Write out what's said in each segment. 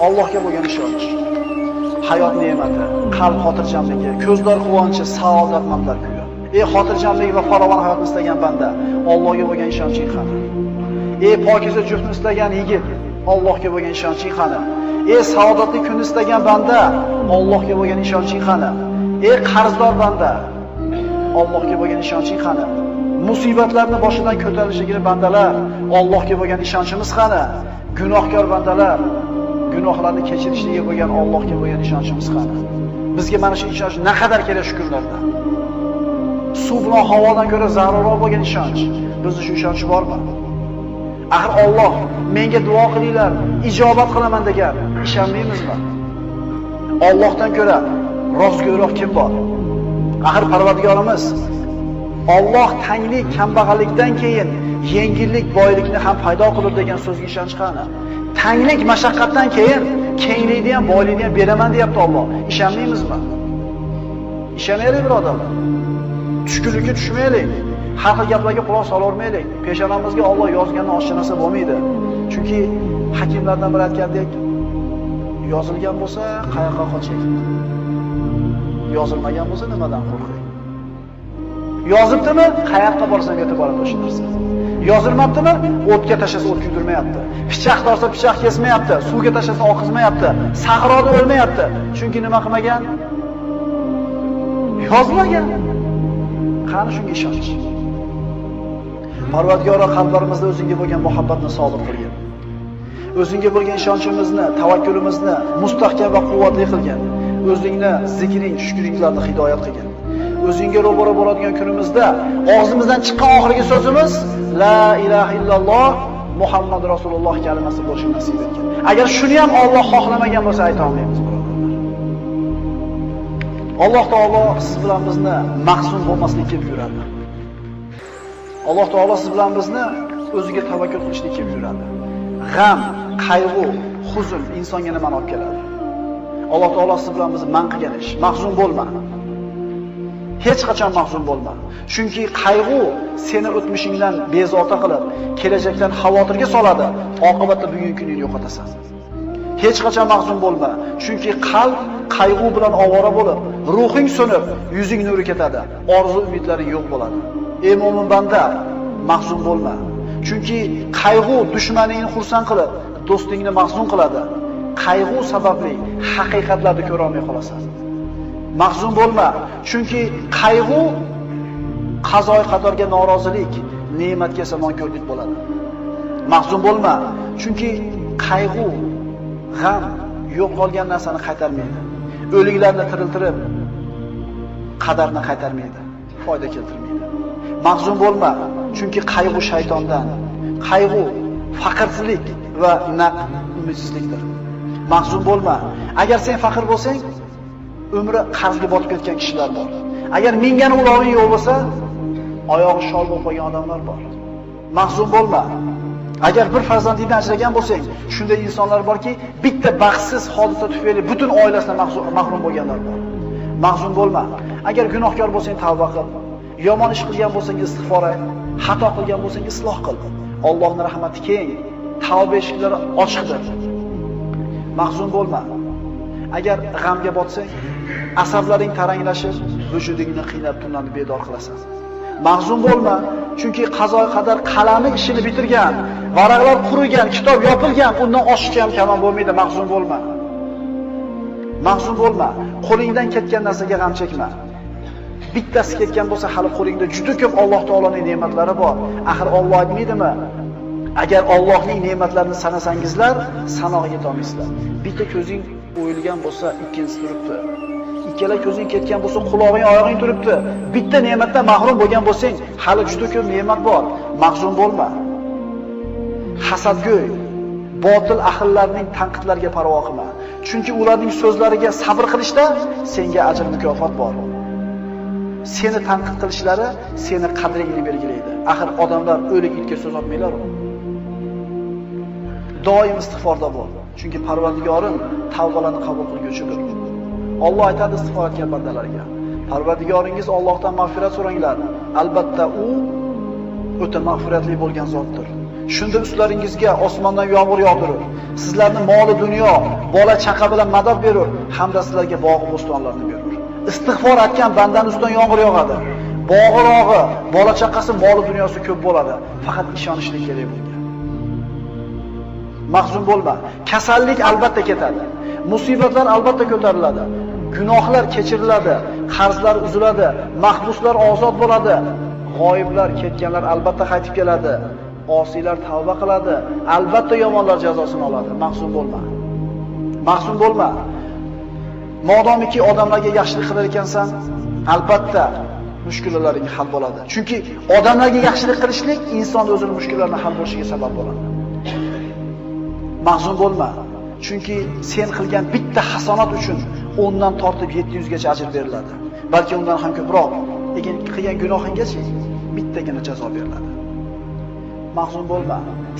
Allohga bo'lgan ishonch, hayot ne'mati, qalb xotirjamligi, ko'zlar quvonchi, saodatmandlar kuyi. Ey xotirjamlik va farovon hayotni istagan banda, Allohga bo'lgan ishonching qani? Ey pokiza juftni istagan yigit, Allohga bo'lgan ishonching qani? Ey saodatli kunni istagan banda, Allohga bo'lgan ishonching qani? Ey qarzdor banda, Allohga bo'lgan ishonching qani? Musibatlarni boshidan ko'tarishligini bandalar, Allohga bo'lgan ishonchimiz qani? Gunohkor bandalar, gunohlarni kechirishligiga bo'lgan Allohga bo'lgan ishonchimiz qani? Bizga mana shu ishonch naqadar kerak shu kunlarda. Suv bilan havodan ko'ra zarurroq bo'lgan ishonch. Bizda shu ishonch bormi? Axir Alloh menga duo qilinglar, ijobat qilaman degan, ishonmaymizmi? Allohdan ko'ra rostgo'yroq kim bor? Axir Parvardigorimiz Alloh tanglik, kambag'allikdan keyin yengillik, boylikni ham paydo qilib degan so'zga ishonch qani? Tanglik, mashaqqatdan keyin kenglikni ham, boylikni ham beraman deyapti Alloh. Ishonmaymizmi? Ishonaylik birodarlar. Tushkunlikka tushmaylik. Har xil gaplarga quloq solavermaylik. Peshonamizga Alloh yozganini oshcha narsa bo'lmaydi. Chunki hakimlardan biri aytgandek, yozilgan bo'lsa qayoqqa qoching? Yozilmagan bo'lsa nimadan qo'rqing? Yozibdimi? Qayoqqa borsang yetib boradi o'sha narsa. Yozilmabdimi? O'tga tashlasa o't kuydirmayapti. Pichoq torsa pichoq kesmayapti. Suvga tashlasa oqizmayapti. Sahroda o'lmayapti. Chunki nima qilmagan? Yozmagan. Qani shunga ishonch. Parvardigor qalblarimizda o'zingga bo'lgan muhabbatni sobit qilgin. O'zingga bo'lgan ishonchimizni, tavakkulimizni mustahkam va quvvatli qilgin. O'zingni zikring, shukringlarni hidoyat qilgin. O'zingga ro'baro bo'ladigan kunimizda og'zimizdan chiqqan oxirgi so'zimiz la ilaha illalloh Muhammad Rasululloh kalimasi bo'lishini nasib etgin. Agar shuni ham Alloh xohlamagan bo'lsa ayta olmaymiz birodarlar. Alloh taolo siz bilan bizni mahzun bo'lmaslikka buyuradi. Alloh taolo siz bilan bizni o'ziga tavakkul qilishlikka buyuradi. G'am, qayg'u, huzn insonga nimani olib keladi? Alloh taolo siz bilan bizni man qilgan ish. Mahzun bo'lma. Hech qachon mahzun bo'lma. Chunki qayg'u seni o'tmishingdan bezovta qilib, kelajakdan xavotirga soladi. Oqibatda bugungi kuningni yo'qotasan. Hech qachon mahzun bo'lma. Chunki qalb qayg'u bilan ovora bo'lib, ruhing so'nib, yuzing nuri ketadi. Orzu umidlaring yo'q bo'ladi. Ey mo'min banda, mahzun bo'lma. Chunki qayg'u dushmaningni xursand qilib, do'stingni mahzun qiladi. Qayg'u sababli haqiqatlarni ko'ra olmay qolasan. Mahzun bo'lma, chunki qayg'u qazoy qadorga norozilik, ne'matga samonko'rlik bo'ladi. Mahzun bo'lma, chunki qayg'u, g'am yo'q qolgan narsani qaytarmaydi. O'liklarni tiriltirib, qadarni qaytarmaydi, foyda keltirmaydi. Mahzun bo'lma, chunki qayg'u shaytondan, qayg'u faqrsizlik va umidsizlikdir. Mahzun bo'lma. Agar sen faqir bo'lsang, umri qarzga botib ketgan kishilar bor. Agar mingani uloving yo'q bo'lsa, oyog'i shol bo'lib qolgan odamlar bor. Mahzun bo'lma. Agar bir farzandingdan ajragan bo'lsang, shunday insonlar borki, bitta baxtsiz hodisa tufayli butun oilasidan mahrum bo'lganlar bor. Mahzun bo'lma. Agar gunohkor bo'lsang, tavba qil. Yomon ish qilgan bo'lsang, istig'for et. Xato qilgan bo'lsang, isloh qil. Allohning rahmati keng, tavba eshiklari ochiqdir. Mahzun bo'lma. Agar g'amga botsang, asablaring taranglashib, vujudingni qiynab tunlarni bedor qilasan. Mahzun bo'lma, chunki qazo qadar qalami ishini bitirgan, varaqlar qurigan, kitob yopilgan, undan oshiqcha ham kamon bo'lmaydi. Mahzun bo'lma. Mahzun bo'lma. Qo'lingdan ketgan narsaga g'am chekma. Bittasi ketgan bo'lsa, hali qo'lingda juda ko'p Alloh taoloning ne'matlari bor. Axir Alloh aytmaydimi? Agar Allohning ne'matlarini sanasangizlar, sanoqqa yeta olmaysizlar. Bitta ko'zing o'yilgan bo'lsa, ikkinchisi turibdi. Ikkala ko'zing ketgan bo'lsa, qulog'ing, oyog'ing turibdi. Bitta ne'matdan mahrum bo'lgan bo'lsang, hali juda ko'p ne'mat bor. Mahzun bo'lma. Hasadgo'y, botil ahillarning tanqidlariga parvo qilma. Chunki ularning so'zlariga sabr qilishda senga ajr mukofot bor. Seni tanqid qilishlari seni qadringni belgilaydi. Axir odamlar o'lik itga so'z otmaylar-ku. Doim istig'forda bo'l. Chunki Parvardigoring tavbalarni qabul qilguvchidir. Alloh aytadi istig'for etgan bandalarga: Parvardigoringiz Allohdan mag'firat so'ranglar. Albatta u o'ta mag'firatli bo'lgan zotdir. Shunda ustlaringizga osmondan yomg'ir yog'dirib, sizlarni moli dunyo, bola chaqa bilan madad berur, hamda sizlarga bog' bo'stonlarni berur. Istig'for etgan bandaning ustidan yomg'ir yog'adi. Bog'irog'i, bola chaqasi, moli dunyosi ko'p bo'ladi. Faqat ishonishlik kerak bunga. Mahzun bo'lma. Kasallik albatta ketadi. Musibatlar albatta ko'tariladi. Gunohlar kechiriladi, qarzlar uziladi, mahbuslar ozod bo'ladi. G'oyiblar, ketganlar albatta qaytib keladi. Osiylar tavba qiladi, albatta yomonlar jazosini oladi. Mahzun bo'lma. Mahzun bo'lma. Modomiki odamlarga yaxshilik qilar ekansan, albatta mushkullalaring hal bo'ladi. Chunki odamlarga yaxshilik qilishlik inson o'zining mushkullarini hal bo'lishiga sabab bo'ladi. Mahzun bo'lma. Chunki sen qilgan bitta hasonat uchun 10 dan tortib 700 gacha ajr beriladi. Balki undan ham ko'proq. Lekin qilgan gunohinggacha bittagina jazo beriladi. Mahzun bo'lma.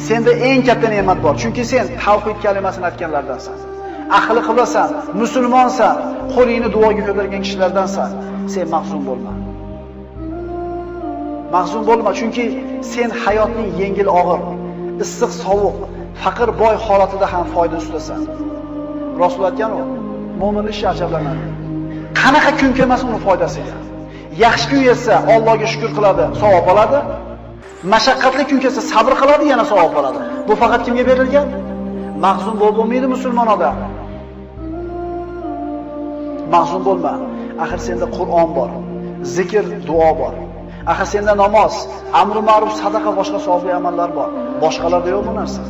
Senda eng katta ne'mat bor. Chunki sen tavhid kalimasini aytganlardansan. Ahli qiblasan, musulmonsan, qo'lingni duoga ko'targan kishilardansan. Sen mahzun bo'lma. Mahzun bo'lma, chunki sen hayotning yengil og'ir, issiq sovuq, faqir boy holatida ham foyda ustasan. Rasul aytgan-ku, mo'minlar ishi ajablanadi. Qanaqa kun kelmas uni foydasiga. Yaxshi kun kelsa Allohga shukr qiladi, savob oladi. Mashaqqatli kun kelsa sabr qiladi, yana savob oladi. Bu faqat kimga berilgan? Mahzun bo'lmaydi musulmon odam. Mahzun bo'lma. Axir senda Qur'on bor, zikr, duo bor. Axir senda namoz, amr ma'ruf, sadaqa, boshqa savobli amallar bor. Boshqalarda yo'q bu narsa.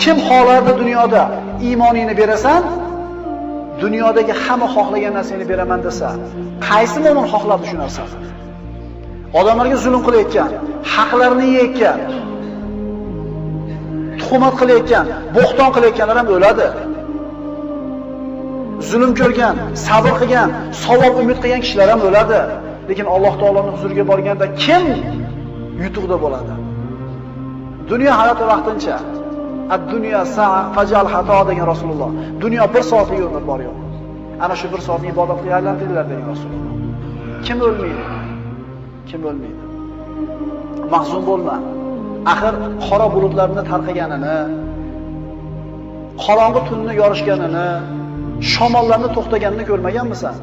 Kim xohlardi dunyoda iymoningni berasan, dunyodagi hamma xohlagan narsani beraman desa, qaysi mo'min xohladi shu narsani? Odamlarga zulm qilayotgan, haqlarini yeyotgan, tuhmat qilayotgan, bo'xton qilayotganlar ham o'ladi. Zulm ko'rgan, sabr qilgan, savob umid qilgan kishilar ham o'ladi. Lekin Alloh taoloning huzuriga borganda kim yutuqda bo'ladi? Dunyo hayoti vaqtincha. Ad-dunya sa'a fajal xato degan Rasululloh. Dunyo 1 soatlik umr bor yo'q. Ana shu 1 soatni ibodatga aylantiringlar degan Rasululloh. Kim o'lmaydi? Kim o'lmaydi? Mahzun bo'lma. Axir qora bulutlarning tarqaganini, qorong'i tunni yorishganini, shamollarni to'xtaganini ko'rmaganmisan?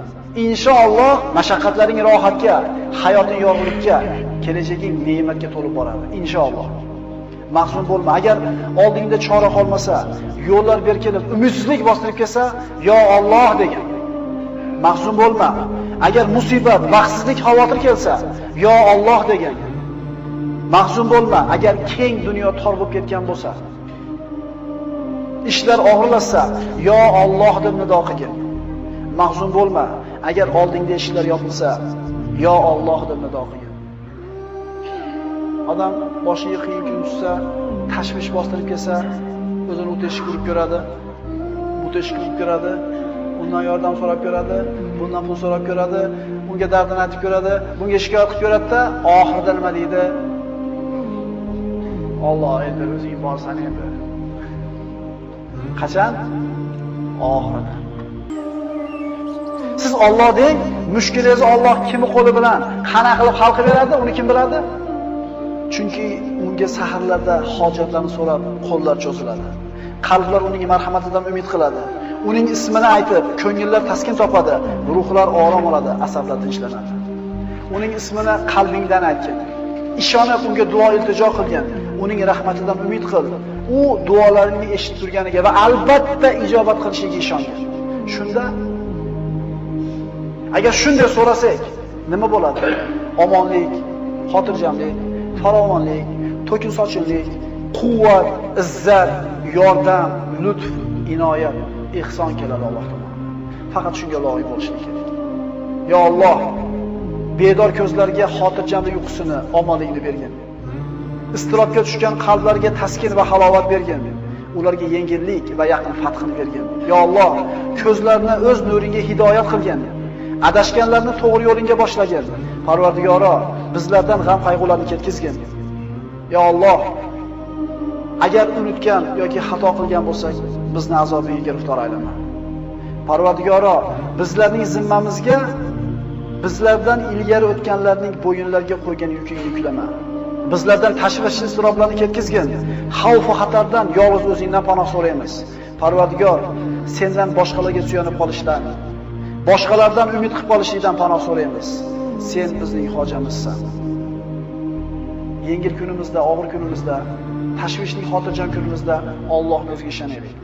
Inshaalloh mashaqqatlaring rohatga, hayoting yorug'likka, kelajaging ne'matga to'lib boradi. Inshaalloh. Mahzun bo'lma. Agar oldingda chora qolmasa, yo'llar berkilib, umidsizlik bostirib kelsa, yo Alloh degan. Mahzun bo'lma. Agar musibat, baxtsizlik, xavotir kelsa, yo Alloh degan. Mahzun bo'lma. Agar keng dunyo tor bo'lib ketgan bo'lsa, ishlar og'irlashsa, yo Alloh deb nido qilgin. Mahzun bo'lma. Agar oldingda eshiklar yopilsa, yo Alloh deb nido qilgin. Odam boshiga qiyin kun tushsa, tashvish bostirib kelsa, o'zini o'tishga urib ko'radi, o'tishga urib ko'radi, undan yordam so'rab ko'radi, bundan pul so'rab ko'radi, unga dardini aytib ko'radi, bunga shikoyat qilib ko'radi-da, oxirida nima deydi? Alloh endi o'zing borsan endi. Qachon? Oxirida. Siz Alloh deng, mushkulingizni Alloh kimni qo'li bilan qana qilib hal qilib beradi, uni kim biladi? Chunki unga saharlarda hojatlarni so'rab qo'llar cho'ziladi. Qalblar uning marhamatidan umid qiladi. Uning ismini aytib, ko'ngillar taskin topadi, ruhlar orom oladi, asablar tinchlanadi. Uning ismini qalbingdan aytgin. Ishonib unga duo iltijo qilgin. Uning rahmatidan umid qil. U duolaringni eshitib turganiga va albatta ijobat qilishiga ishongin. Shunda agar shunday so'rasak, nima bo'ladi? Omonlik, xotirjamlik, farovonlik, to'kin sochinlik, quvvat, izzat, yordam, lutf, inoyat, ihson keladi Alloh tomonidan. Faqat shunga loyiq bo'lishlik kerak. Yo Alloh, bedor ko'zlarga xotirjamlik uyqusini, omonlikni bergin. Istirobga tushgan qalblarga taskin va halovat bergin. Ularga yengillik va yaqin fathini bergin. Yo Alloh, ko'zlarini o'z nuringga hidoyat qilgin. Adashganlarni to'g'ri yo'lingga boshlagin. Parvardigoro, bizlardan g'am qayg'ularni ketkizgin. Ya Alloh, agar unutgan yoki xato qilgan bo'lsak, bizni azobiga giriftor aylama. Parvardigoro, bizlarning zimmamizga bizlardan ilgari o'tganlarning bo'yinlariga qo'ygan yukingni yuklama. Bizlardan tashvish iztiroblarni ketkizgin. Xavf va xatardan yolg'iz o'zingdan panoh so'raymiz. Parvardigor, sendan boshqalarga suyanib qolishdan, boshqalardan umid qilib qolishdan panoh so'raymiz. Sen bizning hojamizsan. Yengil kunimizda, og'ir kunimizda, tashvishli xotirjam kunimizda Allohga o'ziga ishonaylik.